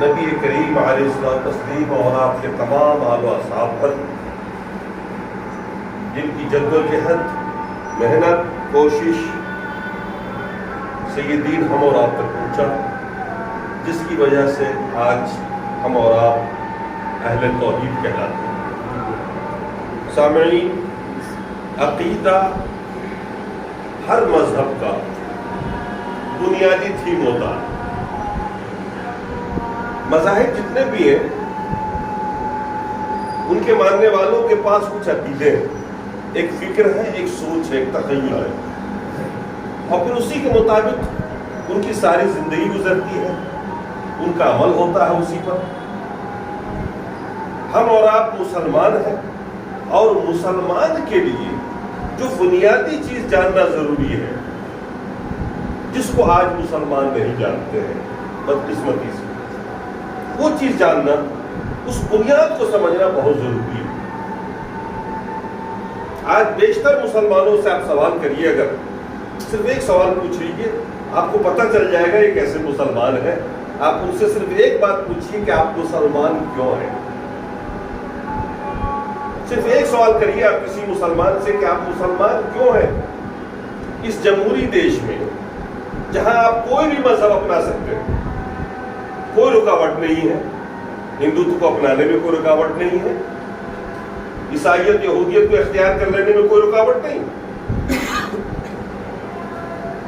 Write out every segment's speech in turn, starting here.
نبی کریم علیہ الصلوۃ والتسلیم اور آپ کے تمام آل و اصحاب پر، جن کی جدوجہد، محنت، کوشش سے یہ دین ہم اور آپ تک پہنچا، جس کی وجہ سے آج ہم اور آپ اہل توحید کہلاتے ہیں۔ سامعین، عقیدہ ہر مذہب کا بنیادی تھیم ہوتا ہے۔ مذاہب جتنے بھی ہیں ان کے ماننے والوں کے پاس کچھ عقیدے ہیں، ایک فکر ہے، ایک سوچ ہے، ایک تخیل ہے، اور پھر اسی کے مطابق ان کی ساری زندگی گزرتی ہے، ان کا عمل ہوتا ہے اسی پر۔ ہم اور آپ مسلمان ہیں، اور مسلمان کے لیے جو بنیادی چیز جاننا ضروری ہے، جس کو آج مسلمان نہیں جانتے ہیں بدقسمتی سے، وہ چیز جاننا، اس بنیاد کو سمجھنا بہت ضروری ہے۔ آج بیشتر مسلمانوں سے آپ سوال کریے، اگر صرف ایک سوال پوچھ لیجیے، آپ کو پتہ چل جائے گا یہ کیسے مسلمان ہیں۔ آپ ان سے صرف ایک بات پوچھیے کہ آپ مسلمان کیوں ہیں؟ صرف ایک سوال کریے آپ کسی مسلمان سے کہ آپ مسلمان کیوں ہیں؟ اس جمہوری دیش میں جہاں آپ کوئی بھی مذہب اپنا سکتے ہیں، کوئی رکاوٹ نہیں ہے، ہندوتو کو اپنانے میں کوئی رکاوٹ نہیں ہے، عیسائیت یہودیت کو اختیار کر لینے میں کوئی رکاوٹ نہیں،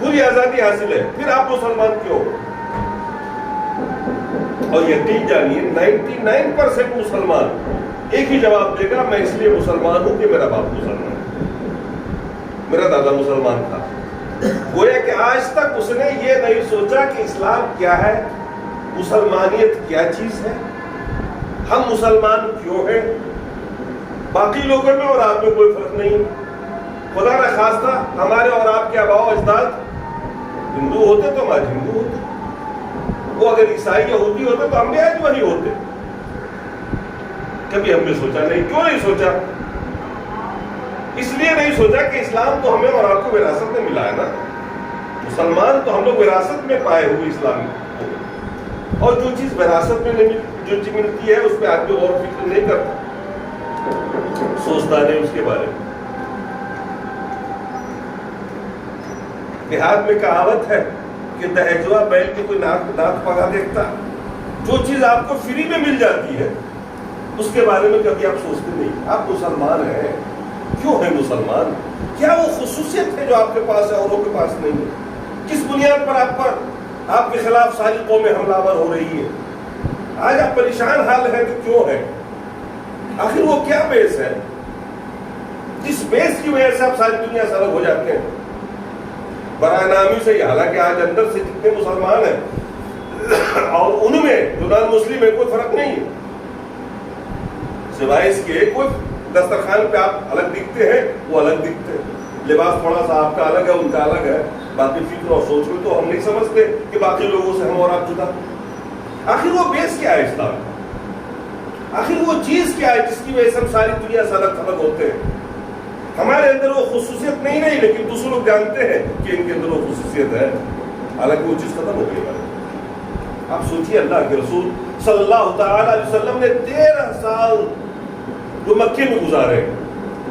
پوری آزادی حاصل ہے، پھر آپ مسلمان کیوں؟ اور یقین جانیے 99% مسلمان ایک ہی جواب دے گا، میں اس لیے مسلمان ہوں کہ میرا باپ مسلمان ہے، میرا دادا مسلمان تھا۔ گویا کہ آج تک اس نے یہ نہیں سوچا کہ اسلام کیا ہے، مسلمانیت کیا چیز ہے، ہم مسلمان کیوں ہیں۔ باقی لوگوں میں اور آپ میں کوئی فرق نہیں، خدا نہ خواستہ ہمارے اور آپ کے آباء و اجداد ہندو ہوتے تو ہم آج ہندو ہوتے، وہ اگر عیسائی یہودی ہوتے تو ہم بھی آج وہی ہوتے۔ کبھی ہم نے سوچا نہیں، کیوں نہیں سوچا؟ اس لیے نہیں سوچا کہ اسلام تو ہمیں اور آپ کو وراثت میں ملا ہے نا، مسلمان تو ہم لوگ وراثت میں پائے ہوئے اسلام کو، اور جو چیز وراثت میں نہیں، جو چیز ملتی ہے اس پہ آدمی اور فکر نہیں کرتا، سوچتا نہیں اس کے بارے میں۔ دیہات میں کہاوت ہے کہ دہجوا بیل کی کوئی ناک پگا دیکھتا، جو چیز آپ کو فری میں مل جاتی ہے اس کے بارے میں کبھی آپ سوچتے نہیں۔ آپ مسلمان ہیں، کیوں ہیں مسلمان؟ کیا وہ خصوصیت ہے جو آپ کے پاس ہے اوروں کے پاس نہیں ہے؟ کس بنیاد پر آپ کے خلاف ساری قومیں حملہ آور ہو رہی ہے؟ آج آپ پریشان حال ہیں تو کیوں ہیں؟ آخر وہ کیا بیس ہے جس بیس کی وجہ سے آپ ساری دنیا سے الگ ہو جاتے ہیں؟ برائے نامی سے ہی، حالانکہ آج اندر سے جتنے مسلمان ہیں اور ان میں جو نان مسلم ہے کوئی فرق نہیں ہے، سوائے اس کے کوئی دسترخوان پہ آپ الگ دکھتے ہیں، وہ الگ دکھتے ہیں، لباس تھوڑا سا آپ کا الگ ہے، ان کا الگ ہے، باقی فکر اور سوچ میں تو ہم نہیں سمجھتے کہ باقی لوگوں سے ہم اور آپ جدا۔ آخر وہ بیس کیا ہے اسلام کا؟ آخر وہ چیز کیا ہے جس کی وجہ سے ہم ساری دنیا سے الگ تھلگ ہوتے ہیں؟ ہمارے اندر وہ خصوصیت نہیں رہی، لیکن دوسرے لوگ جانتے ہیں کہ ان کے اندر وہ خصوصیت ہے، حالانکہ وہ چیز ختم ہو گئی ہے۔ آپ سوچیے، اللہ کے رسول صلی اللہ تعالی علیہ وسلم نے 13 سال جو مکے میں گزارے،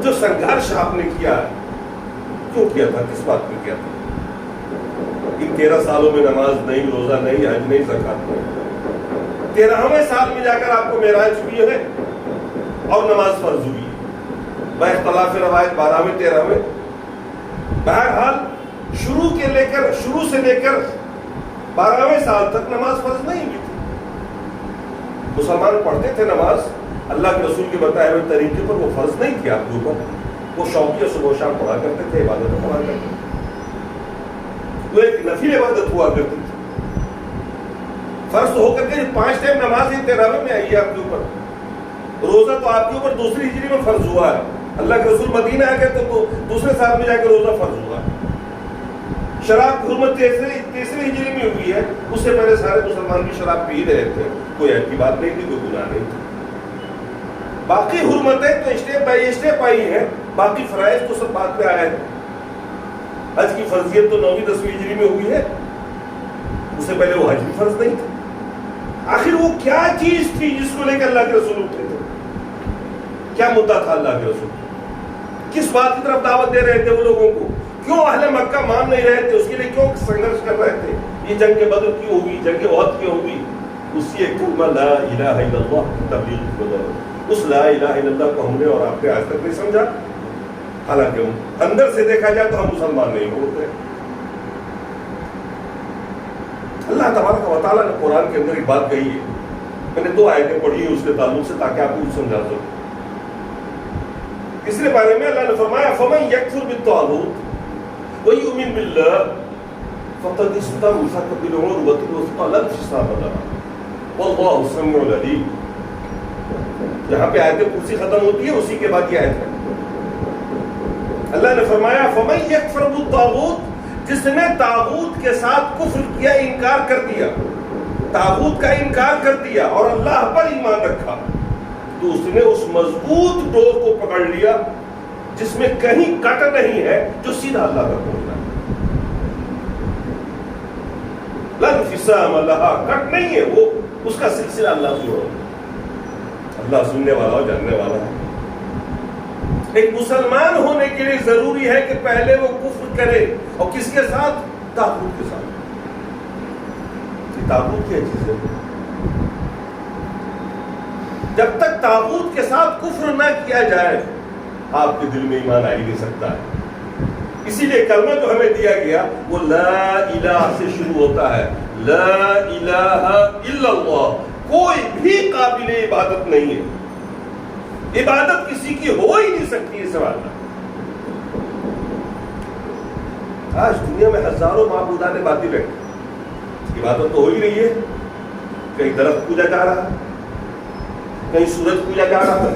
جو سنگھرش آپ نے کیا، کیوں کیا تھا؟ کس بات پہ کیا تھا؟ ان 13 سالوں میں نماز نہیں، روزہ نہیں، حج نہیں، زکات نہیں۔ 13ویں سال میں جا کر آپ کو معراج ہوئی ہے اور نماز فرض ہوئی ہے، باختلاف روایت 12ویں 13ویں۔ بہرحال شروع سے لے کر 12ویں سال تک نماز فرض نہیں ہوئی تھی۔ مسلمان پڑھتے تھے نماز، اللہ کے رسول کے بتائے ہوئے طریقے پر، وہ فرض نہیں تھی آپ کے اوپر، وہ شوقیہ صبح و شام پڑھا کرتے تھے، عبادت پڑھا کرتے تھے، وہ ایک نفل عبادت ہوا کرتی تھی۔ فرض تو ہو کر کے 5 ٹائم نماز ہی 13ویں میں آئی ہے آپ کے اوپر۔ روزہ تو آپ کے اوپر دوسری ہجری میں فرض ہوا ہے، اللہ کے رسول مدینہ آ گئے تو دوسرے سال میں جا کے روزہ فرض ہوا ہے۔ شراب کی حرمت تیسری ہجری میں ہوئی ہے، اس سے پہلے سارے مسلمان بھی شراب پی رہے تھے، کوئی ایسی بات نہیں تھی، کوئی گناہ نہیں تھی۔ باقی حرمتیں تو اسٹیپ بائی اسٹیپ آئی ہیں، باقی فرائض تو سب بعد پہ آئے ہیں۔ حج کی فرضیت تو 9ویں 10ویں ہجری میں ہوئی ہے، اس سے پہلے وہ حج بھی فرض نہیں تھا۔ آخر وہ کیا چیز تھی جس کو لے کر اللہ کے رسول اٹھے تھے؟ کیا مدعا تھا اللہ کے رسول؟ کس بات کی طرف دعوت دے رہے تھے وہ لوگوں کو؟ کیوں اہل مکہ مان نہیں رہے تھے؟ اس کے لیے کیوں سنگھرش کر رہے تھے؟ یہ جنگ بدر کیوں ہوئی؟ جنگ احد کیوں ہوئی؟ اسی ایک کلمہ لا الہ الا اللہ کی تبلیغ کی بدولت۔ اس لا الہ الا اللہ کو ہم نے اور آپ نے آج تک نہیں سمجھا، حالانکہ اندر سے دیکھا جائے تو ہم مسلمان نہیں ہوتے۔ اللہ تبارک و تعالیٰ نے قرآن کے اندر ایک بات کہی ہے، میں نے 2 آیتیں پڑھی ہیں اس کے تعلق سے تاکہ آپ کو سمجھا سکوں۔ تیسرے بارے میں اللہ نے فرمایا فَمَن يَكْفُرْ بِالطَّاغُوتِ وَيُؤْمِنْ بِاللَّهِ فَقَدِ اسْتَمْسَكَ بِالْعُرْوَةِ الْوُثْقَىٰ لَا انفِصَامَ لَهَا وَاللَّهُ السَّمِيعُ الْعَلِيمُ۔ جہاں پہ آیت کرسی ختم ہوتی ہے اسی کے بعد یہ آیت ہے۔ اللہ نے فرمایا فَمَن يَكْفُرْ بِالطَّاغُوتِ، جس نے طاغوت کے ساتھ کفر کیا، انکار کر دیا، طاغوت کا انکار کر دیا اور اللہ پر ایمان رکھا، تو اس نے اس مضبوط ڈور کو پکڑ لیا جس میں کہیں کٹ نہیں ہے، جو سیدھا اللہ تک پہنچنا ہے۔ لا انفصام لها، کٹ نہیں ہے، وہ اس کا سلسلہ اللہ سے جوڑا۔ اللہ سننے والا اور جاننے والا ہے۔ ایک مسلمان ہونے کے لیے ضروری ہے کہ پہلے وہ کفر کرے، اور کس کے ساتھ؟ طاغوت کے ساتھ۔ یہ طاغوت کیا چیز ہے؟ جب تک طاغوت کے ساتھ کفر نہ کیا جائے آپ کے دل میں ایمان آ ہی نہیں سکتا ہے۔ اسی لیے کلمہ جو ہمیں دیا گیا وہ لا الہ سے شروع ہوتا ہے، لا الہ الا اللہ۔ کوئی بھی قابل عبادت نہیں ہے، عبادت کسی کی ہو ہی نہیں سکتی ہے سوال۔ آج دنیا میں ہزاروں معبودان باطل ہیں، عبادت تو ہو ہی رہی ہے۔ کہیں درخت پوجا جا رہا ہے، کہیں سورج پوجا جا رہا ہے،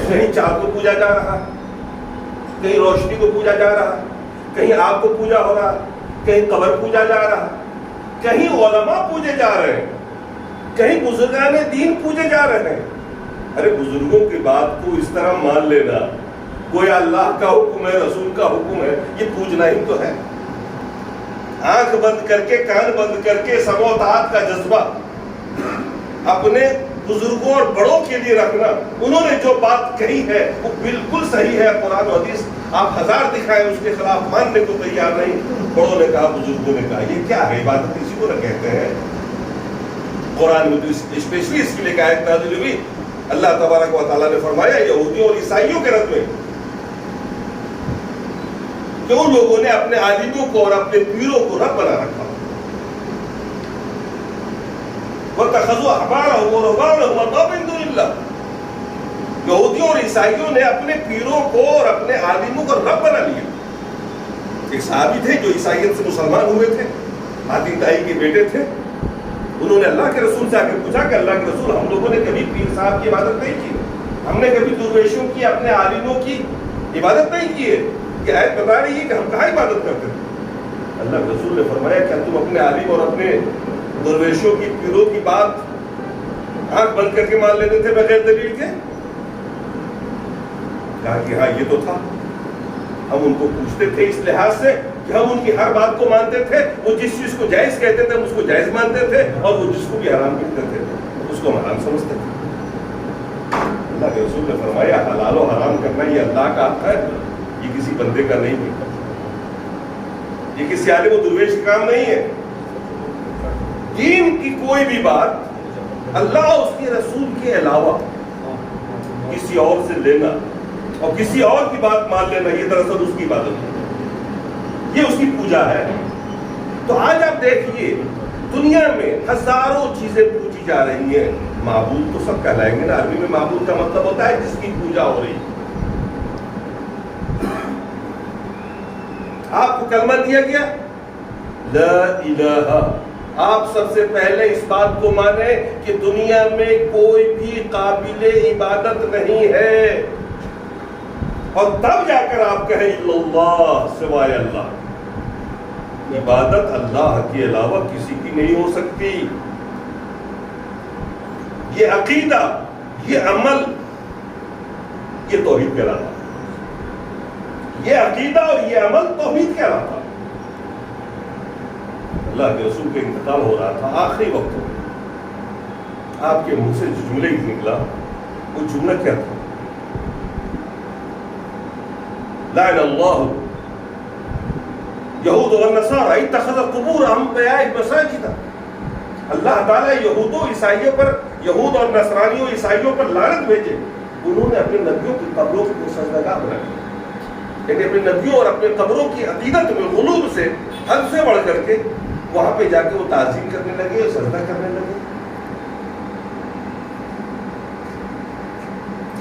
کہیں چاند کو پوجا جا رہا ہے، کہیں روشنی کو پوجا جا رہا ہے، کہیں آگ کو پوجا ہو رہا ہے، کہیں قبر پوجا جا رہا ہے، کہیں علماء پوجے جا رہے ہیں، کہیں بزرگان دین پوجے جا رہے ہیں۔ ارے بزرگوں کی بات کو اس طرح مان لینا گویا اللہ کا حکم ہے، رسول کا حکم ہے، یہ پوجنا ہی تو ہے۔ آنکھ بند کر کے، کان بند کر کے سمع و طاعت کا جذبہ اپنے بزرگوں اور بڑوں کے لیے رکھنا، انہوں نے جو بات کہی ہے وہ بالکل صحیح ہے، قرآن و حدیث آپ 1000 دکھائیں اس کے خلاف ماننے کو تیار نہیں۔ بڑوں نے کہا، بزرگوں نے کہا، یہ کیا ہے؟ عبادت اسی کو نہ کہتے ہیں۔ قرآن میں تو اسپیشلی اس کے لیے آیت نازل ہوئی، اللہ تبارک و تعالیٰ نے فرمایا یہودیوں اور عیسائیوں کے رد میں کہ ان لوگوں نے اپنے عالموں کو اور اپنے پیروں کو رب بنا رکھا۔ وَاتَّخَذُوا أَحْبَارَهُمْ وَرُهْبَانَهُمْ أَرْبَابًا مِن دُونِ اللَّهِ، یہودیوں اور عیسائیوں نے اپنے پیروں کو اور اپنے عالموں کو رب بنا لیا۔ ایک صحابی تھے جو عیسائیت سے مسلمان ہوئے تھے، عادی دائی کے بیٹے تھے، انہوں نے اللہ کے رسول سے آ کے پوچھا کہ اللہ کے رسول، ہم لوگوں نے کبھی پیر صاحب کی عبادت نہیں کی، ہم نے کبھی درویشوں کی، اپنے عالموں کی عبادت نہیں کی ہے، یہ آیت بتا رہی ہے کہ ہم کہاں عبادت کرتے ہیں؟ اللہ کے رسول نے فرمایا کیا تم اپنے عالم اور اپنے درویشوں کی، پیروں کی بات آنکھ بند کر کے مان لیتے تھے بغیر دلیل کے؟ کہا کہ ہاں یہ تو تھا، ہم ان کو پوچھتے تھے اس لحاظ سے کہ ہم ان کی ہر بات کو مانتے تھے، وہ جس چیز کو جائز کہتے تھے ہم اس کو جائز مانتے تھے، اور وہ جس کو بھی حرام کہتے تھے اس کو حرام سمجھتے تھے۔ اللہ کے رسول نے فرمایا حلال و حرام کرنا یہ اللہ کا حق ہے، یہ کسی بندے کا نہیں ہے، یہ کسی عالم و درویش کا کام نہیں ہے۔ دین کی کوئی بھی بات اللہ اور اس کے رسول کے علاوہ کسی اور سے لینا اور کسی اور کی بات مان لینا، یہ دراصل اس کی عبادت ہے، یہ اس کی پوجا ہے۔ تو آج آپ دیکھیے دنیا میں ہزاروں چیزیں پوجی جا رہی ہیں، معبود تو سب کہلائیں گے نا، عربی میں معبود کا مطلب ہوتا ہے جس کی پوجا ہو رہی ہے۔ آپ کو کلمہ دیا گیا لا الہ، آپ سب سے پہلے اس بات کو مانیں کہ دنیا میں کوئی بھی قابل عبادت نہیں ہے، اور تب جا کر آپ کہیں اللہ، سوائے اللہ، عبادت اللہ کے علاوہ کسی کی نہیں ہو سکتی۔ یہ عقیدہ، یہ عمل، یہ توحید کہلاتا، یہ عقیدہ اور یہ عمل توحید کہلاتا۔ اللہ کے رسول کا انتقال ہو رہا تھا آخری وقت میں، آپ کے منہ سے جو جملے نکلا وہ جملہ کیا تھا؟ لعن اللہ یہود والنصارى اتخذوا قبور انبیاء مساجد. اللہ تعالیٰ یہود و عیسائیوں پر، یہود اور نصرانیوں عیسائیوں پر لعنت بھیجے، انہوں نے اپنے نبیوں کی قبروں کو سجدگاہ بنا دیا. یعنی اپنے نبیوں اور اپنے قبروں کی عقیدت میں غلو سے، حد سے بڑھ کر کے وہاں پہ جا کے وہ تعظیم کرنے لگے اور سجدہ کرنے لگے.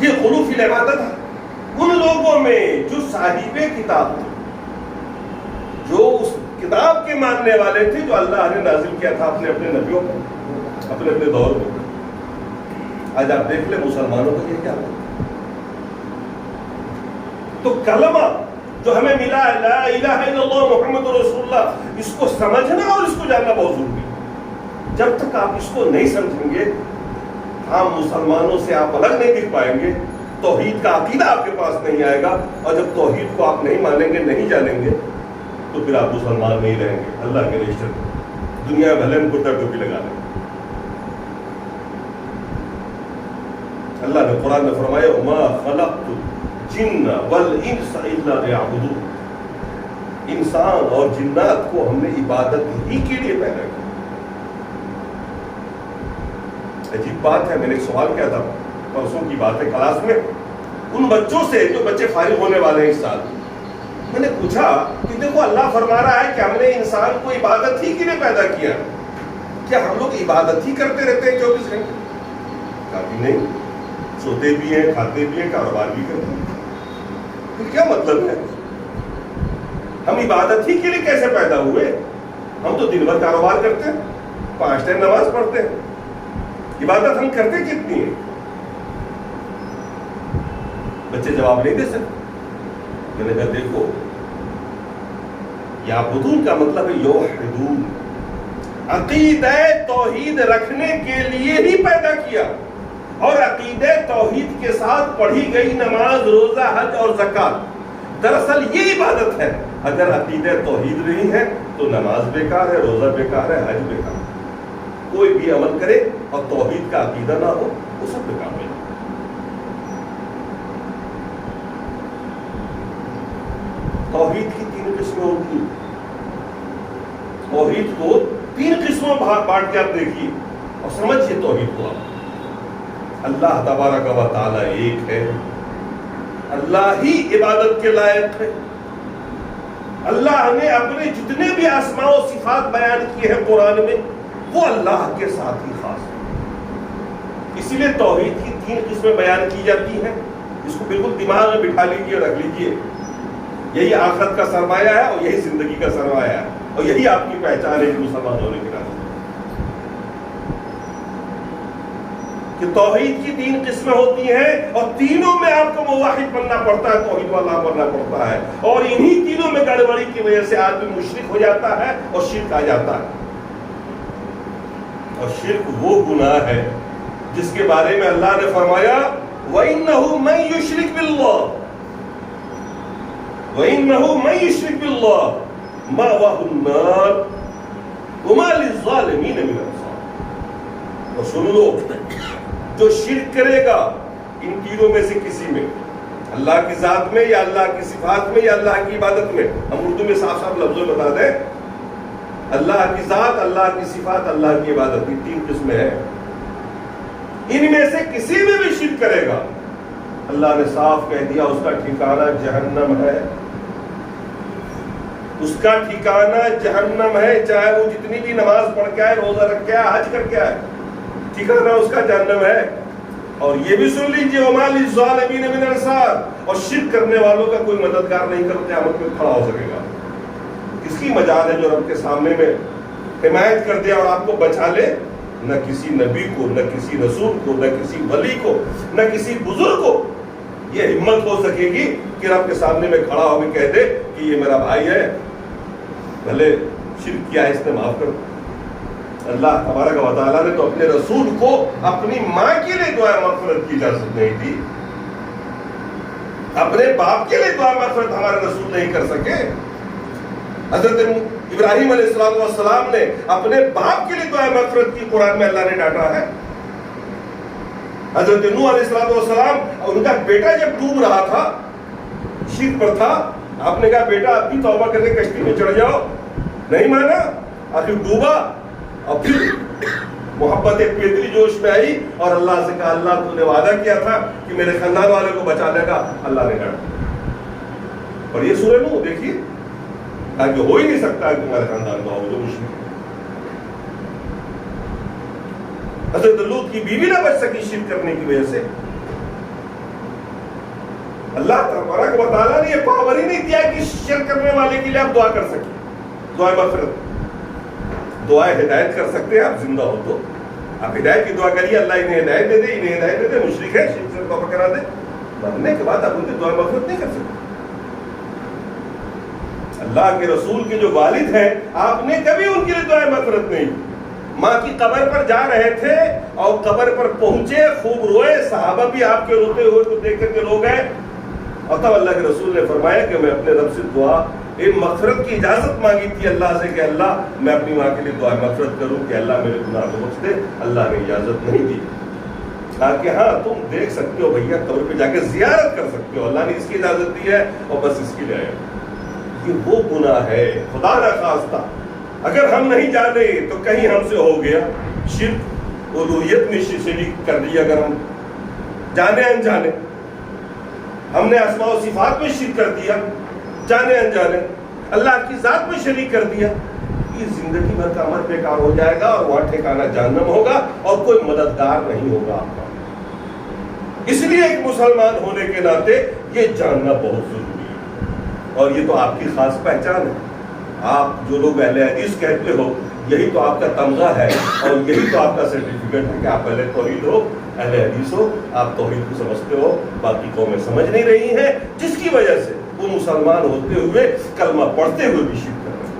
یہ غلو فی العبادت ہے ان لوگوں میں جو صاحب کتاب تھے، جو اس کتاب کے ماننے والے تھے جو اللہ نے نازل کیا تھا اپنے نبیوں کو اپنے دور میں. آج آپ دیکھ لیں مسلمانوں کو یہ کیا ہے. تو کلمہ جو ہمیں ملا ہے لا الہ الا اللہ محمد رسول اللہ، اس کو سمجھنا اور اس کو جاننا بہت ضروری ہے. جب تک آپ اس کو نہیں سمجھیں گے، عام مسلمانوں سے آپ الگ نہیں دکھ پائیں گے، توحید کا عقیدہ آپ کے پاس نہیں آئے گا، اور جب توحید کو آپ نہیں مانیں گے، نہیں جانیں گے، تو پھر آپ مسلمان نہیں رہیں گے. اللہ کے رشتے دنیا بھلے میں کرتا ٹوپی لگا لیں. اللہ نے قرآن میں فرمایا وما خلقت الجن والانس الا ليعبدون. انسان اور جنات کو ہم نے عبادت ہی کے لیے پیدا کیا. عجیب بات ہے. میں نے ایک سوال کیا تھا پرسوں کی بات ہے کلاس میں، ان بچوں سے جو بچے فارغ ہونے والے ہیں اس سال، میں نے پوچھا کہ دیکھو اللہ فرما رہا ہے کہ ہم نے انسان کو عبادت ہی کے لیے پیدا کیا، کیا ہم لوگ عبادت ہی کرتے رہتے ہیں 24 گھنٹے؟ کافی نہیں، سوتے بھی ہیں، کھاتے بھی ہیں، کاروبار بھی کرتے ہیں. پھر کیا مطلب ہے؟ ہم عبادت ہی کے لیے کیسے پیدا ہوئے؟ ہم تو دن بھر کاروبار کرتے ہیں، 5 ٹائم نماز پڑھتے ہیں، عبادت ہم کرتے کتنی ہیں؟ بچے جواب نہیں دے سکتے. میں نے کہا دیکھو، یعبدون کا مطلب ہے یوحدون، عقیدہ توحید رکھنے کے لیے ہی پیدا کیا. اور عقیدہ توحید کے ساتھ پڑھی گئی نماز، روزہ، حج اور زکوٰۃ دراصل یہ عبادت ہے. اگر عقیدہ توحید نہیں ہے تو نماز بیکار ہے، روزہ بیکار ہے، حج بیکار ہے. کوئی بھی عمل کرے اور توحید کا عقیدہ نہ ہو وہ سب بیکار ہے. توحید کی 3 قسمیں ہوتی ہیں. توحید کو 3 قسموں بانٹ کے آپ دیکھیے اور سمجھیے توحید کو. اللہ تبارک و تعالی ایک ہے، اللہ ہی عبادت کے لائق ہے. اللہ نے اپنے جتنے بھی اسماء و صفات بیان کیے ہیں قرآن میں، وہ اللہ کے ساتھ ہی خاص ہے. اسی لیے توحید کی 3 قسمیں بیان کی جاتی ہیں. اس کو بالکل دماغ میں بٹھا لیجیے، رکھ لیجیے. یہی آخرت کا سرمایہ ہے اور یہی زندگی کا سرمایہ ہے، اور یہی آپ کی پہچان ہے مسلمان ہونے کے ناطے. کہ توحید کی 3 قسمیں ہوتی ہیں اور تینوں میں آپ کو موحد بننا پڑتا ہے، توحید والا بننا پڑتا ہے. اور انہی تینوں میں گڑبڑی کی وجہ سے آدمی مشرک ہو جاتا ہے اور شرک آ جاتا ہے. اور شرک وہ گناہ ہے جس کے بارے میں اللہ نے فرمایا وَإِنَّهُ مَن يُشْرِكْ بِاللَّهِ وَإِنَّهُ مَن يُشْرِكْ بِاللَّهِ مَأْوَاهُ النَّارُ وَمَا لِلظَّالِمِينَ مِنْ أَنصَارٍ. اور سن لو، جو شرک کرے گا ان تینوں میں سے کسی میں، اللہ کی ذات میں یا اللہ کی صفات میں یا اللہ کی عبادت میں، ہم اردو میں صاف صاف لفظوں بتا دیں، اللہ کی ذات، اللہ کی صفات، اللہ کی عبادت، یہ 3 قسمیں ہیں. ان میں سے کسی میں بھی شرک کرے گا، اللہ نے صاف کہہ دیا اس کا ٹھکانہ جہنم ہے. اس کا ٹھکانہ جہنم ہے، چاہے وہ جتنی بھی نماز پڑھ کے آئے، روزہ رکھ کے آئے، حج کر کے آئے، ٹھکانہ اس کا جہنم ہے. اور یہ بھی سن لیجئے وَمَا لِلظَّالِمِينَ مِنْ أَنصَارٍ، اور شرک کرنے والوں کا کوئی مددگار نہیں کر قیامت میں کھڑا ہو سکے گا. کس کی مجال ہے جو رب کے سامنے میں حمایت کر دے اور آپ کو بچا لے؟ نہ کسی نبی کو، نہ کسی رسول کو، نہ کسی ولی کو، نہ کسی بزرگ کو یہ ہمت ہو سکے گی کہ رب کے سامنے میں کھڑا ہو کے کہہ دے کہ یہ میرا بھائی ہے، بھلے شرک کیا ہے اس نے معاف کر. اللہ تبارک و تعالیٰ نے تو اپنے رسول کو اپنی ماں کے لیے دعا مغفرت کی اجازت نہیں دی، اپنے باپ کے لیے دعا مغفرت ہمارے رسول نہیں کر سکے. حضرت ابراہیم علیہ السلام نے اپنے باپ کے لیے دعا مغفرت کی، قرآن میں اللہ نے ڈانٹا ہے. حضرت نوح علیہ السلام ان کا بیٹا جب ڈوب رہا تھا، شرک پر تھا، آپ نے کہا بیٹا اب بھی توبہ کر کے کشتی میں چڑھ جاؤ، نہیں مانا، آخر ڈوبا، اور پھر محبت پیتری جوش میں آئی اور اللہ سے کہا اللہ تو نے وعدہ کیا تھا کہ میرے خاندان والے کو بچانے کا، اللہ نے کہا۔ اور یہ سورہ نوح دیکھیے، تاکہ ہو ہی نہیں سکتا کہ ہمارے خاندان کا ہو جو مشرک ہے۔ حضرت لوط کی بیوی نہ بچ سکی شرک کرنے کی وجہ سے، اللہ تبارک و تعالیٰ نے یہ پاور ہی نہیں دیا کہ شرک کرنے والے کے لیے آپ دعا کر سکیں، دعائے مغفرت، دعائے ہدایت کر سکتے ہیں۔ آپ زندہ ہو تو آپ ہدایت کی دعا کریے، اللہ انہیں ہدایت دے دے، انہیں ہدایت دے دے، مشرک ہے شرک سے توبہ کرا دے، مرنے کے بعد آپ ان کی دعائے مغفرت نہیں کر سکتے۔ اللہ کے رسول کے جو والد ہیں، آپ نے کبھی ان کے لیے دعائے مغفرت نہیں۔ ماں کی قبر پر جا رہے تھے اور قبر پر پہنچے، خوب روئے، صحابہ بھی آپ کے روتے ہوئے کو دیکھ کر کے رو گئے، اور تب اللہ کے رسول نے فرمایا کہ میں اپنے رب سے دعا مغفرت کی اجازت مانگی تھی اللہ سے کہ اللہ میں اپنی ماں کے لیے دعا مغفرت کروں کہ اللہ میرے گناہ کو بخش دے، اللہ نے اجازت نہیں دی۔ کہ ہاں تم دیکھ سکتے ہو بھیا، قبر پہ جا کے زیارت کر سکتے ہو، اللہ نے اس کی اجازت دی ہے اور بس اس کے لیے آیا۔ یہ وہ گناہ ہے خدا نہ خواستہ اگر ہم نہیں جانے تو کہیں ہم سے ہو گیا شرک، الوہیت میں شریک کر دیا، اگر ہم جانے انجانے ہم نے اسماء و صفات میں شرک کر دیا، جانے انجانے اللہ کی ذات میں شریک کر دیا، یہ زندگی بھر کا عمل بیکار ہو جائے گا اور وہاں ٹھکانہ جہنم ہوگا اور کوئی مددگار نہیں ہوگا آپ کا۔ اس لیے ایک مسلمان ہونے کے ناطے یہ جاننا بہت ضروری ہے، اور یہ تو آپ کی خاص پہچان ہے۔ آپ جو لوگ اہل حدیث کہتے ہو، یہی تو آپ کا تمغہ ہے اور یہی تو آپ کا سرٹیفکیٹ ہے کہ آپ اہل توحید ہو، اہل حدیث ہو، آپ توحید کو سمجھتے ہو، باقی قومیں سمجھ نہیں رہی ہیں، جس کی وجہ سے وہ مسلمان ہوتے ہوئے کلمہ پڑھتے ہوئے بھی شرک کر رہے ہیں۔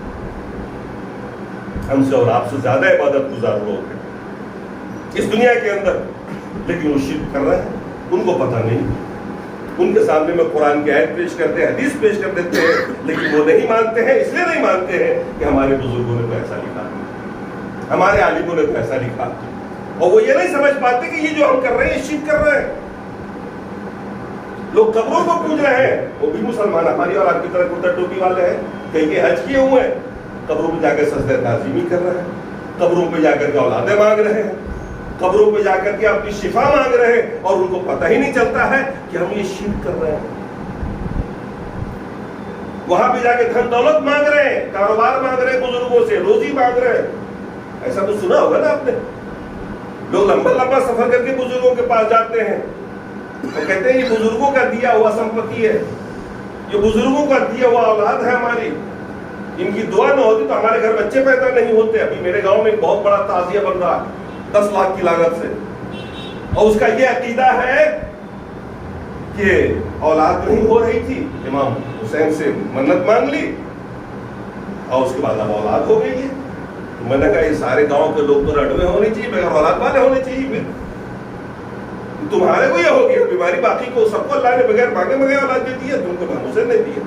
ہم سے اور آپ سے زیادہ عبادت گزار لوگ ہیں اس دنیا کے اندر، لیکن وہ شرک کر رہے ہیں، ان کو پتہ نہیں۔ ان کے سامنے میں قرآن کی آیت پیش کرتے ہیں، حدیث پیش کر دیتے ہیں، لیکن وہ نہیں مانتے ہیں، اس لیے نہیں مانتے ہیں کہ ہمارے بزرگوں نے تو ایسا لکھا، ہمارے عالموں نے تو ایسا لکھا، اور وہ یہ نہیں سمجھ پاتے کہ یہ جو ہم کر رہے ہیں شرک کر رہے ہیں۔ لوگ قبروں کو پوج رہے ہیں، وہ بھی مسلمان ہماری اور آپ کی طرح کرتا ٹوپی والے ہیں، کئی کے حج کیے ہوئے ہیں، قبروں پہ جا کے سجدہ تعظیمی کر رہے ہیں، قبروں پہ جا کر کے اولادیں مانگ رہے ہیں، قبروں پہ جا کر کے اپنی شفا مانگ رہے ہیں، اور ان کو پتہ ہی نہیں چلتا ہے کہ ہم یہ شرک کر رہے ہیں۔ وہاں پہ جا کے دھن دولت مانگ رہے ہیں، کاروبار مانگ رہے ہیں، بزرگوں سے روزی مانگ رہے ہیں۔ ایسا تو سنا ہوگا نا آپ نے، لوگ لمبا لمبا سفر کر کے بزرگوں کے پاس جاتے ہیں، وہ کہتے ہیں یہ بزرگوں کا دیا ہوا سمپتی ہے، یہ بزرگوں کا دیا ہوا اولاد ہے ہماری، ان کی دعا نہ ہوتی تو ہمارے گھر بچے پیدا نہیں ہوتے۔ ابھی میرے گاؤں میں ایک بہت بڑا تعزیہ بن رہا ہے 10 لاکھ کی لاگت سے، اور اس کا یہ عقیدہ ہے کہ اولاد نہیں ہو رہی تھی، امام حسین سے منت مانگ لی اور اس کے بعد اب اولاد ہو گئی ہے۔ میں نے کہا یہ سارے گاؤں کے لوگ تو رڈوے ہونے چاہیے، بغیر اولاد والے ہونے چاہیے، پھر تمہارے کو یہ ہو گیا بیماری، باقی کو سب کو اللہ نے بغیر مانگے بغیر اولاد دے دی ہے، تم کو امام حسین نے دی ہے۔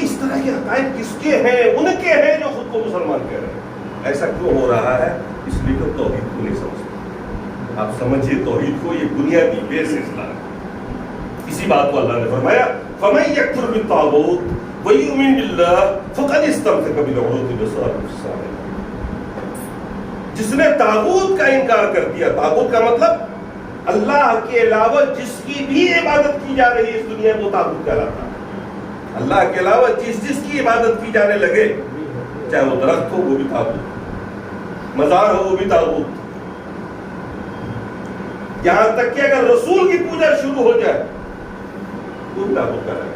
اس طرح کے عقائد کس کے ہیں؟ ان کے ہیں جو خود کو مسلمان کہہ رہے ہیں۔ ایسا کیوں ہو رہا ہے؟ اس لیے کہ توحید کو نہیں سمجھتے۔ آپ سمجھیے توحید کو، یہ بنیادی بیس اسلام ہے۔ اسی بات کو اللہ نے فرمایا فَمَن يَكْفُرْ بِالطَّاغُوتِ وَيُؤْمِنْ بِاللَّهِ فَقَدِ اسْتَمْسَكَ بِالْعُرْوَةِ الْوُثْقَىٰ لا انفصام۔ جس نے طاغوت کا انکار کر دیا، طاغوت کا مطلب اللہ کے علاوہ جس کی بھی عبادت کی جا رہی ہے اس دنیا میں، وہ طاغوت کہلاتا ہے۔ اللہ کے علاوہ جس کی عبادت کی جانے لگے، چاہے وہ درخت ہو وہ بھی طاغوت، مزار ہو وہ بھی طاغوت، یہاں تک کہ اگر رسول کی پوجا شروع ہو جائے وہ بھی طاغوت کا ہے۔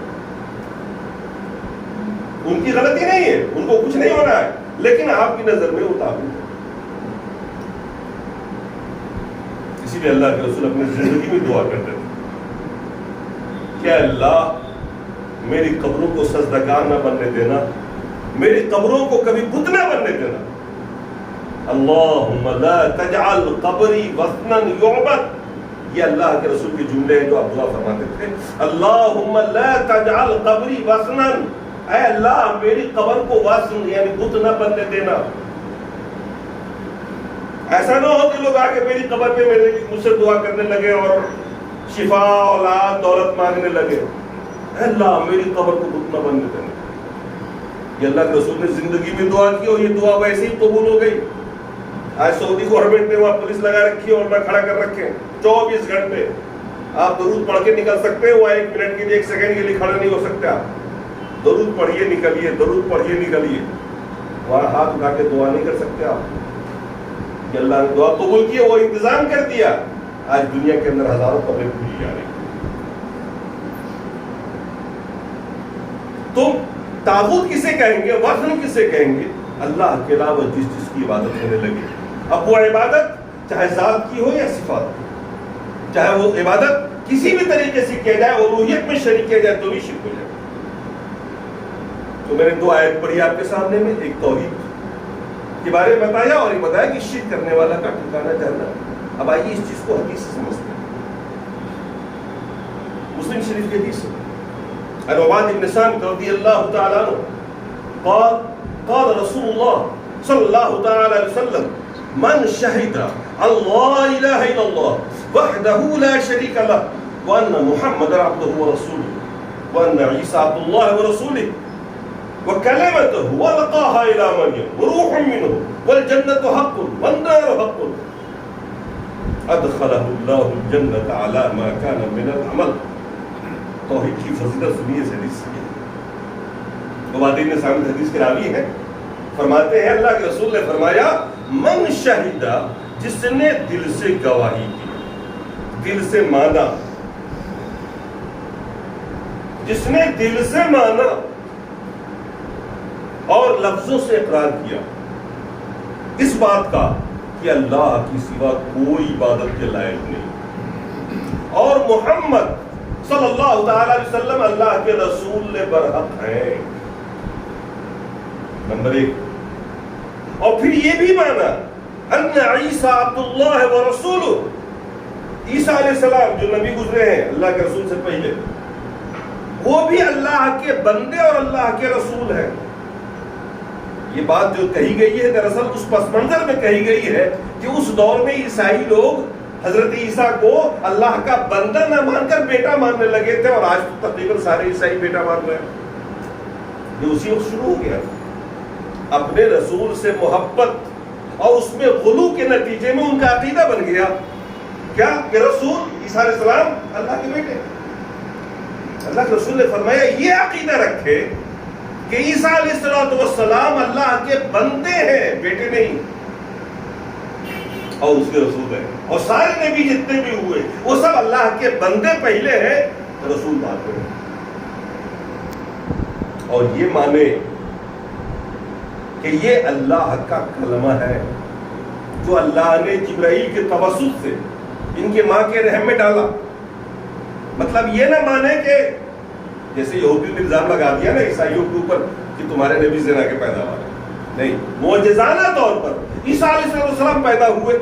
ان کی غلطی نہیں ہے، ان کو کچھ نہیں ہونا ہے، لیکن آپ کی نظر میں وہ طاغوت ہے۔ اسی لیے اللہ کے رسول اپنی زندگی میں دعا کرتے تھے کہ اللہ میری قبروں کو سجدگاہ نہ بننے دینا، میری قبروں کو کبھی بت نہ بننے دینا۔ اللہم لا تجعل قبری وثنا یعبد، یہ اللہ کے رسول کے جملے ہیں جو آپ دعا فرماتے تھے۔ اللہم لا تجعل قبری وثنا، اے اللہ میری قبر کو وثن یعنی بت نہ بننے دینا۔ ایسا نہ ہو کہ لوگ آ کے میری قبر پہ مجھ سے دعا کرنے لگے اور شفا اولاد دولت مانگنے لگے. اے اللہ میری قبر کو گھٹنا بند کرنے. یہ اللہ کے رسول نے زندگی میں دعا کی اور یہ دعا ویسے ہی قبول ہو گئی. آج سعودی گورنمنٹ نے وہاں پولیس لگا رکھی ہے اور میں کھڑا کر رکھے 24 گھنٹے. آپ درود پڑھ کے نکل سکتے ہیں, وہاں 1 منٹ کے لیے 1 سیکنڈ کے لیے کھڑا نہیں ہو سکتے. آپ درود پڑھیے نکلیے, درود پڑھیے نکلیے. وہاں ہاتھ اٹھا کے دعا نہیں کر سکتے آپ کہ اللہ نے دعا قبول کی, وہ انتظام کر دیا. آج دنیا کے اندر ہزاروں قبریں پوری جا رہی. تم طاغوت کسے کہیں گے, وثن کسے کہیں گے؟ اللہ کے علاوہ جس کی عبادت ہونے لگی. اب وہ عبادت چاہے ذات کی ہو یا صفات کی, چاہے وہ عبادت کسی بھی طریقے سے کیا جائے, الوہیت میں شریک کیا جائے تو بھی شرک ہو جائے. تو میں نے 2 آیت پڑھی آپ کے سامنے میں, ایک توحید کے بارے میں بتایا اور یہ بتایا کہ شرک کرنے والا کا ٹھکانہ جہنم. اب آئیے اس چیز کو حدیث سے سمجھتے ہیں. مسلم شریف کی حدیث عن عبادہ بن صامت رضی اللہ تعالی عنہ قال قال رسول اللہ صلی اللہ تعالی علیہ وسلم من شہد اللہ الہ الا اللہ وحدہ لا شریک لہ وان محمد عبدہ ورسولہ وان عیسی عبد اللہ ورسولہ وکلمتہ والقاها الى مریم وروح منہ والجنة حق والنار حق ادخلہ اللہ الجنة علی ما کان من العمل. توحید کی فضیلت سنیے اس حدیث سے. عبادہ بن صامت حدیث کے راوی ہیں, فرماتے ہیں اللہ کے رسول نے فرمایا من شہیدہ, جس نے دل سے گواہی کی, دل سے مانا, جس نے دل سے مانا اور لفظوں سے اقرار کیا اس بات کا کہ اللہ کی سوا کوئی عبادت کے لائق نہیں اور محمد صلی اللہ تعالی علیہ وسلم اللہ کے رسول برحق ہیں. نمبر 1. اور پھر یہ بھی مانا ان عیسی عبد اللہ ورسولہ, عیسیٰ علیہ السلام جو نبی گزرے ہیں اللہ کے رسول سے پہلے, وہ بھی اللہ کے بندے اور اللہ کے رسول ہیں. یہ بات جو کہی گئی ہے دراصل اس پس منظر میں کہی گئی ہے کہ اس دور میں عیسائی لوگ حضرت عیسیٰ کو اللہ کا بندہ نہ مان کر بیٹا ماننے لگے تھے, اور آج تو تقریباً سارے عیسائی بیٹا مان رہے ہیں. یہ اسی وقت شروع ہو گیا. اپنے رسول سے محبت اور اس میں غلو کے نتیجے میں ان کا عقیدہ بن گیا کیا کہ رسول عیسیٰ علیہ السلام اللہ کے بیٹے. اللہ کے رسول نے فرمایا یہ عقیدہ رکھے کہ عیسیٰ علیہ السلام اللہ کے بندے ہیں, بیٹے نہیں, اور اس کے رسول ہیں. اور سارے نبی جتنے بھی ہوئے وہ سب اللہ کے بندے پہلے ہیں, رسول بعد میں. اور یہ مانے کہ یہ اللہ کا کلمہ ہے جو اللہ نے جبرائیل کے توسط سے ان کے ماں کے رحم میں ڈالا. مطلب یہ نہ مانے کہ جیسے یہودیوں نے الزام لگا دیا نا عیسائیوں کے اوپر کہ تمہارے نبی زنا کے پیداوار ہیں. نہیں, معجزانہ طور پر عیسیٰ علیہ السلام پیدا ہوئے,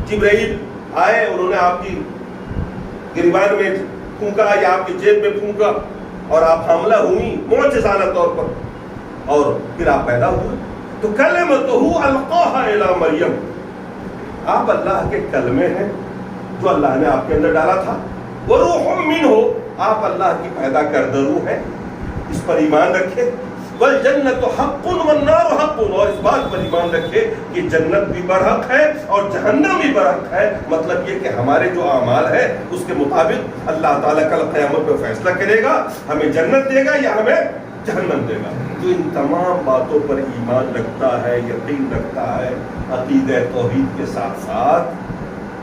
جبرائیل آئے, انہوں نے آپ کی گریبان میں پھونکا یا آپ کی جیب میں پھونکا اور آپ حاملہ ہوئی معجزانہ طور پر, اور پھر آپ پیدا ہوئے. تو کلمتہ القاہا الی مریم, آپ اللہ کے کلمے ہیں جو اللہ نے آپ کے اندر ڈالا تھا. وروح منہ, آپ اللہ کی پیدا کردہ روح ہیں, اس پر ایمان رکھے. والجنت حق والنار حق, اور اس بات پر ایمان رکھے کہ جنت بھی برحق ہے اور جہنم بھی برحق ہے. مطلب یہ کہ ہمارے جو اعمال ہے اس کے مطابق اللہ تعالیٰ کل قیامت پہ فیصلہ کرے گا, ہمیں جنت دے گا یا ہمیں جہنم دے گا. جو ان تمام باتوں پر ایمان رکھتا ہے, یقین رکھتا ہے, عقیدہ توحید کے ساتھ ساتھ,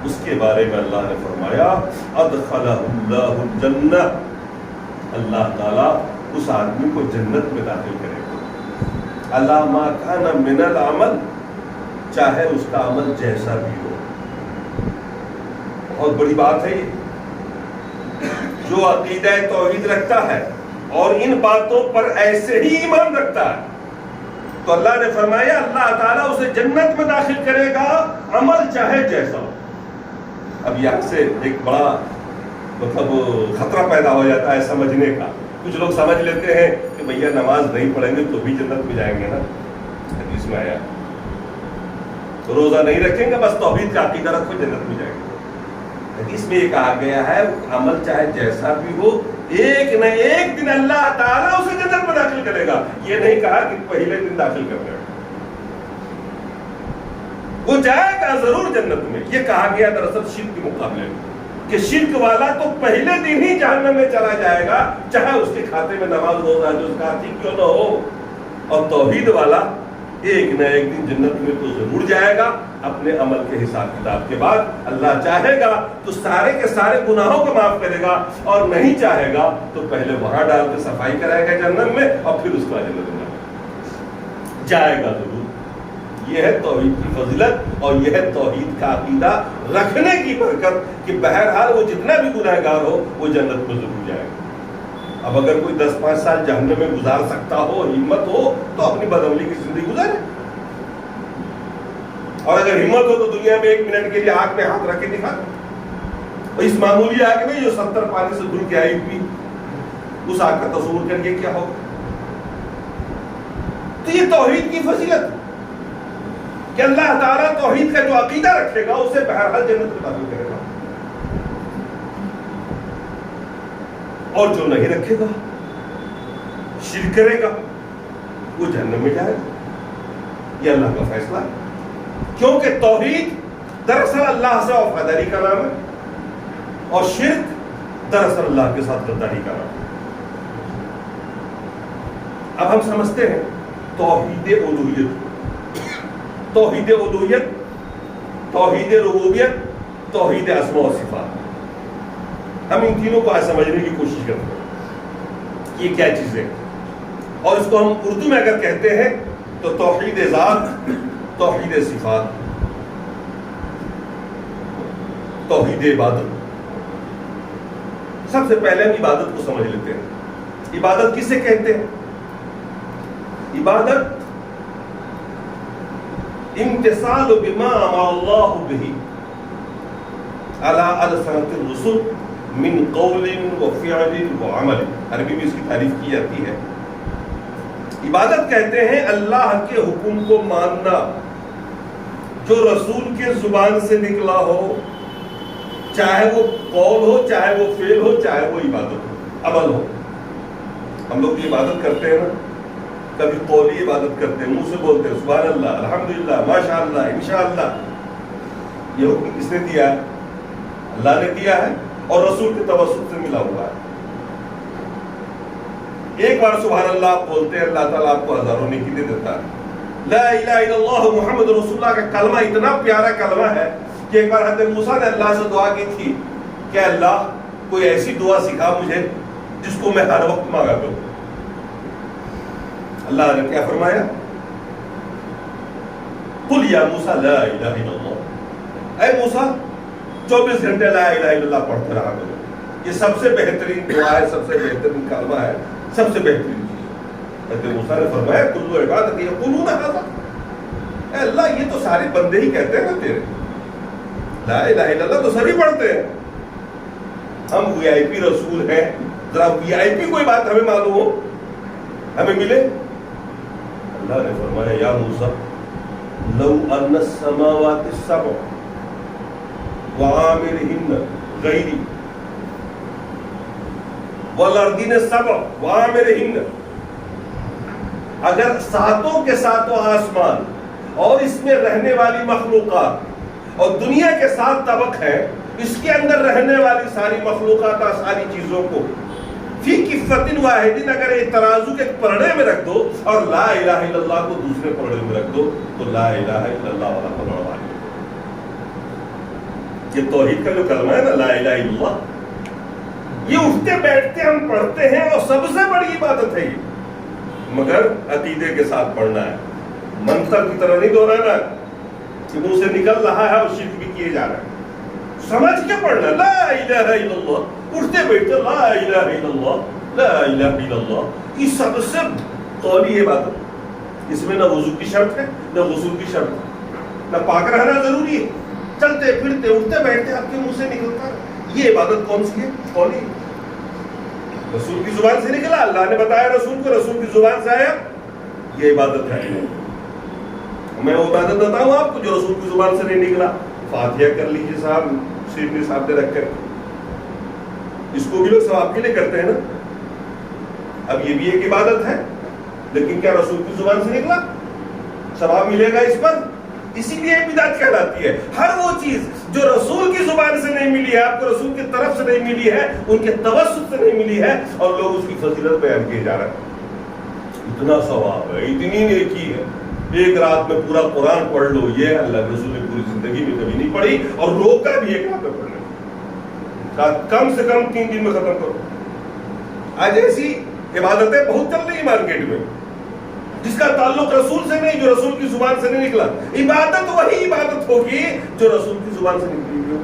اس کے بارے میں اللہ نے فرمایا ادخلہ اللہ الجنہ, اللہ تعالیٰ اس آدمی کو جنت میں داخل کرے گا. اللہ ما کان من العمل, چاہے اس کا عمل جیسا بھی ہو. بہت بڑی بات ہے یہ. جو عقیدہ توحید رکھتا ہے اور ان باتوں پر ایسے ہی ایمان رکھتا ہے تو اللہ نے فرمایا اللہ تعالیٰ اسے جنت میں داخل کرے گا, عمل چاہے جیسا ہو. اب یہاں سے ایک بڑا مطلب خطرہ پیدا ہو جاتا ہے سمجھنے کا. کچھ لوگ سمجھ لیتے ہیں کہ بھیا نماز نہیں پڑھیں گے تو بھی جنت میں جائیں گے نا, حدیث میں آیا. روزہ نہیں رکھیں گے بس توحید کا عقیدہ رکھو جنت میں جائیں گے۔ حدیث میں یہ کہا گیا ہے عمل چاہے جیسا بھی ہو ایک نہ ایک دن اللہ تعالیٰ اسے جنت میں داخل کرے گا۔ یہ نہیں کہا کہ پہلے دن داخل کر دے گا، وہ جائے گا ضرور جنت میں۔ یہ کہا گیا دراصل شرک کے مقابلے میں کہ شرک والا تو پہلے دن ہی جہنم میں چلا جائے گا چاہے اس کے کھاتے میں نماز روزہ جو زکات کیوں نہ ہو، اور توحید والا ایک نہ ایک دن جنت میں تو ضرور جائے گا اپنے عمل کے حساب کتاب کے بعد۔ اللہ چاہے گا تو سارے کے سارے گناہوں کو معاف کرے گا، اور نہیں چاہے گا تو پہلے وہاں ڈال کے صفائی کرائے گا جنت میں، اور پھر اس کا جنت میں جائے گا ضرور۔ یہ ہے توحید کی فضیلت، اور یہ ہے توحید کا عقیدہ رکھنے کی برکت کہ بہرحال وہ جتنا بھی گنہگار ہو وہ جنت میں ضرور جائے گا۔ اب اگر کوئی 10-5 سال جہنم میں گزار سکتا ہو، ہمت ہو، تو اپنی بدعملی کی زندگی گزارے، اور اگر ہمت ہو تو دنیا میں 1 منٹ کے لیے آگ میں ہاتھ رکھ کے دکھا دو۔ اس معمولی آگ میں جو 70 پانی سے دھل کے آئی ہوئی، اس آگ کا تصور کر کے کیا ہوگا؟ تو یہ توحید کی فضیلت کہ اللہ تعالیٰ توحید کا جو عقیدہ رکھے گا اسے بہرحال جنت میں داخل کرے گا، اور جو نہیں رکھے گا، شرک کرے گا، وہ جہنم میں جائے گا۔ یہ اللہ کا فیصلہ ہے، کیونکہ توحید دراصل اللہ سے وفاداری کا نام ہے، اور شرک دراصل اللہ کے ساتھ غداری کا نام ہے۔ اب ہم سمجھتے ہیں توحید الوہیت، توحید الوہیت، توحید ربوبیت، توحید اسماء و صفات۔ ہم ان تینوں کو سمجھنے کی کوشش کرتے ہیں کہ یہ کیا چیزیں، اور اس کو ہم اردو میں اگر کہتے ہیں تو توحید ذات، توحید صفات، توحید عبادت۔ سب سے پہلے ہم عبادت کو سمجھ لیتے ہیں۔ عبادت کسے کہتے ہیں؟ عبادت امتثال بما امر اللہ به علی السنۃ الرسل من قول و فعل و عمل۔ عربی میں اس کی تعریف کی جاتی ہے۔ عبادت کہتے ہیں اللہ کے حکم کو ماننا جو رسول کے زبان سے نکلا ہو، چاہے وہ قول ہو، چاہے وہ فعل ہو، چاہے وہ عبادت ہو، عمل ہو۔ ہم لوگ عبادت کرتے ہیں نا، کبھی قولی عبادت کرتے ہیں، منہ سے بولتے ہیں سبحان اللہ، الحمدللہ، ماشاء اللہ، انشاءاللہ۔ یہ حکم کس نے دیا ہے؟ اللہ نے دیا ہے، اور رسول کے توسط سے ملا ہوا ہے۔ ایک بار سبحان اللہ آپ بولتے ہیں، اللہ تعالیٰ آپ کو ہزاروں نیکی دے دیتا ہے۔ لا الہ الا اللہ محمد رسول اللہ کا کلمہ اتنا پیارا کلمہ ہے کہ ایک بار حضرت موسیٰ نے اللہ سے دعا کی تھی کہ اللہ کوئی ایسی دعا سکھا مجھے جس کو میں ہر وقت مانگا کروں۔ اللہ نے کیا فرمایا؟ قل یا موسیٰ لا الہ الا اللہ، اے موسیٰ 24 گھنٹے لا الہ الا اللہ پڑھتے رہا کرو۔ یہ سب سے بہترین دعا ہے، سب سے بہترین کلمہ ہے، سب سے بہترین چیز۔ حضرت موسیٰ نے فرمایا کلو عبادت یقولون ھذا، اے اللہ یہ تو سارے بندے ہی کہتے ہیں نا تیرے، لا الہ الا اللہ تو سبھی پڑھتے ہیں، ہم وی آئی پی رسول ہیں، ذرا وی آئی پی کوئی بات ہمیں معلوم ہو، ہمیں ملے۔ اللہ نے فرمایا یا موسیٰ لو ان السماوات السبع وعامرہن غیری والارضین السبع وعامرہن، اگر ساتوں کے ساتوں آسمان اور اس میں رہنے والی مخلوقات اور دنیا کے 7 طبق ہیں، اس کے اندر رہنے والی ساری مخلوقات اور ساری چیزوں کو فی کفۃ واحد، اگر ایک ترازو کے پرڑے میں رکھ دو اور لا الہ الا اللہ کو دوسرے پرڑے میں رکھ دو تو لا الہ الا اللہ والا پرڑا بھاری۔ یہ توحید کا جو کلمہ ہے نا لا الہ الا اللہ، یہ اٹھتے بیٹھتے ہم پڑھتے ہیں اور سب سے بڑی عبادت ہے یہ، مگر عقیدے کے ساتھ پڑھنا ہے، منتر کی طرح نہیں دہرانا کہ منہ سے نکل رہا ہے اور شرک بھی کیے جا رہا ہے، سمجھ کے پڑھنا لا الہ الا اللہ، اٹھتے بیٹھتے لا الہ الا اللہ، لا الہ الا اللہ۔ یہ سب سے قولی عبادت، اس میں نہ وضو کی شرط ہے، نہ غسل کی شرط ہے، نہ پاک رہنا ضروری ہے، چلتے پھرتے اٹھتے بیٹھتے آپ کے منہ سے نکلتا ہے۔ یہ عبادت کون سی ہے؟ قولی، رسول کی زبان سے نکلا، اللہ نے بتایا رسول کو، رسول کی زبان سے آیا، یہ عبادت ہے۔ میں وہ عبادت بتاؤں آپ کو جو رسول کی زبان سے نہیں نکلا؟ فاتحہ کر لیجیے صاحب، سیٹ کے سامنے رکھ کر، اس کو بھی لوگ ثواب کے لیے کرتے ہیں نا. اب یہ بھی ایک عبادت ہے، لیکن کیا رسول کی زبان سے نکلا؟ ثواب ملے گا اس پر. اسی لیے بدعت کہلاتی ہے. ہر وہ چیز جو رسول کی زبان سے نہیں ملی ہے، آپ کو رسول کی طرف سے نہیں ملی ہے، ان کے توسط سے نہیں ملی ہے، اور لوگ اس کی فضیلت بیان کیے جا رہے ہیں. اتنا ثواب ہے، اتنی نیکی ہے. ایک رات میں پورا قرآن پڑھ لو، یہ اللہ کے رسول نے پوری زندگی میں کبھی نہیں پڑھی، اور روکا بھی ایک رات میں پڑھنے کا. کم سے کم 3 دن میں ختم کرو. آج ایسی عبادتیں بہت چل رہی ہیں مارکیٹ میں، جس کا تعلق رسول سے نہیں، جو رسول کی زبان سے نہیں نکلا. عبادت وہی عبادت ہوگی جو رسول کی زبان سے نکلی ہوئی ہو،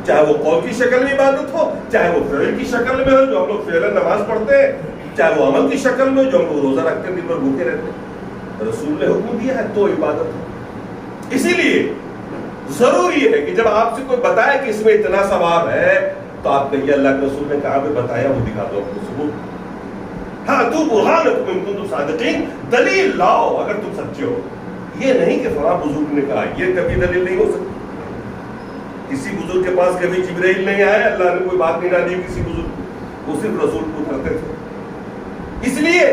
چاہے وہ قول کی شکل میں عبادت ہو، چاہے وہ فعل کی شکل میں ہو جو ہم لوگ فعلا نماز پڑھتے ہیں، چاہے وہ عمل کی شکل میں جو ہم لوگ روزہ رکھتے ہیں، دن بھر بھوکے رہتے ہیں. رسول نے حکم دیا ہے تو عبادت ہے. اسی لیے ضروری ہے کہ جب آپ سے کوئی بتائے کہ اس میں اتنا ثواب ہے، تو آپ کہیے اللہ کے رسول نے کہاں پہ بتایا، وہ دکھا دو اپنے ثبوت. ہاں تو برہانکم ان کنتم صادقین، دلیل لاؤ اگر تم سچے ہو. یہ نہیں کہ فلاں بزرگ نے کہا، یہ کبھی دلیل نہیں ہو سکتی. کسی بزرگ کے پاس کبھی جبرائیل نہیں آئے، اللہ نے کوئی بات نہیں ڈالی کسی بزرگ کو، وہ صرف رسول کو اترتے تھے. اس لیے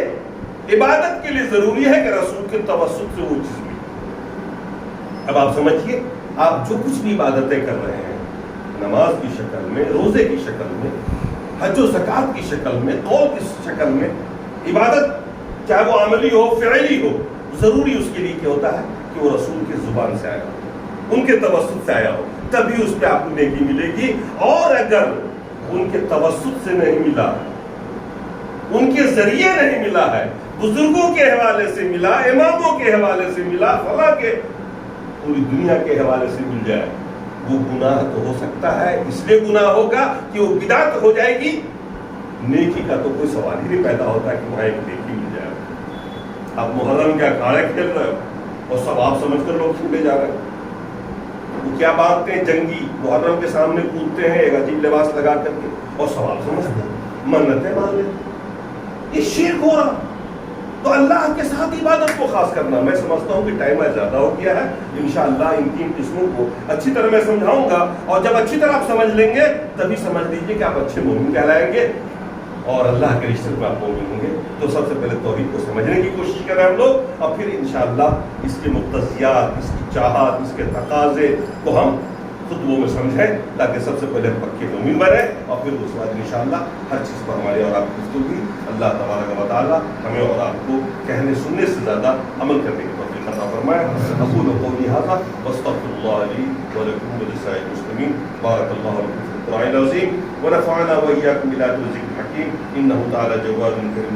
عبادت کے لیے ضروری ہے کہ رسول کے توسط سے وہ چیز ملے. اب آپ سمجھیے، آپ جو کچھ بھی عبادتیں کر رہے ہیں، نماز کی شکل میں، روزے کی شکل میں، حج و زکات کی شکل میں، قول کی شکل میں، عبادت چاہے وہ عملی ہو فعلی ہو، ضروری اس کے لیے کیا ہوتا ہے کہ وہ رسول کی زبان سے آیا ہو، ان کے توسط سے آیا ہو، تبھی اس پہ آپ کو نیکی ملے گی. اور اگر ان کے توسط سے نہیں ملا، ان کے ذریعے نہیں ملا ہے، بزرگوں کے حوالے سے ملا، اماموں کے حوالے سے ملا، فلاں کے، پوری دنیا کے حوالے سے مل جائے، وہ گناہ تو ہو سکتا ہے، اس لیے گناہ ہوگا کہ وہ بدعت ہو جائے گی. نیکی کا تو کوئی سوال ہی نہیں پیدا ہوتا کہ وہاں ایک نیکی مل جائے. اب محرم کے اکھاڑے کھیل رہے ہو اور ثواب سمجھ کر لوگ کھیلے جا رہے ہیں. وہ کیا باندھتے ہیں، جنگی محرم کے سامنے کودتے ہیں ایک عجیب لباس لگا کر کے، اور ثواب سمجھتے ہیں، منتیں مان لیتے. یہ شرک ہو رہا. تو اللہ کے ساتھ عبادت کو خاص کرنا. میں سمجھتا ہوں کہ ٹائم زیادہ ہو گیا ہے. انشاءاللہ ان 3 قسموں کو اچھی طرح میں سمجھاؤں گا، اور جب اچھی طرح آپ سمجھ لیں گے تبھی سمجھ لیجیے کہ آپ اچھے مومن کہلائیں گے اور اللہ کے رشتے میں آپ مومن ہوں گے. تو سب سے پہلے توحید کو سمجھنے کی کوشش کریں ہم لوگ، اور پھر انشاءاللہ اس کے مقتضیات، اس کی چاہت، اس کے تقاضے کو ہم خطبوں میں سمجھیں، تاکہ سب سے پہلے پکے مومن بنے، اور پھر اس کے بعد انشاءاللہ ہر چیز پر ہماری اور آپ کی گفتگو. اللہ تبارک و تعالی ہمیں اور آپ کو کہنے سننے سے زیادہ عمل کرنے کی توفیق عطا فرمائے. اقول قولی ھذا واستغفر اللہ لی ولکم ولسائر المسلمین. بارک اللہ لکم فی القرآن العظیم ونفعنا وإياكم بآيات الذکر الحکیم. انہ تعالی جواد کریم.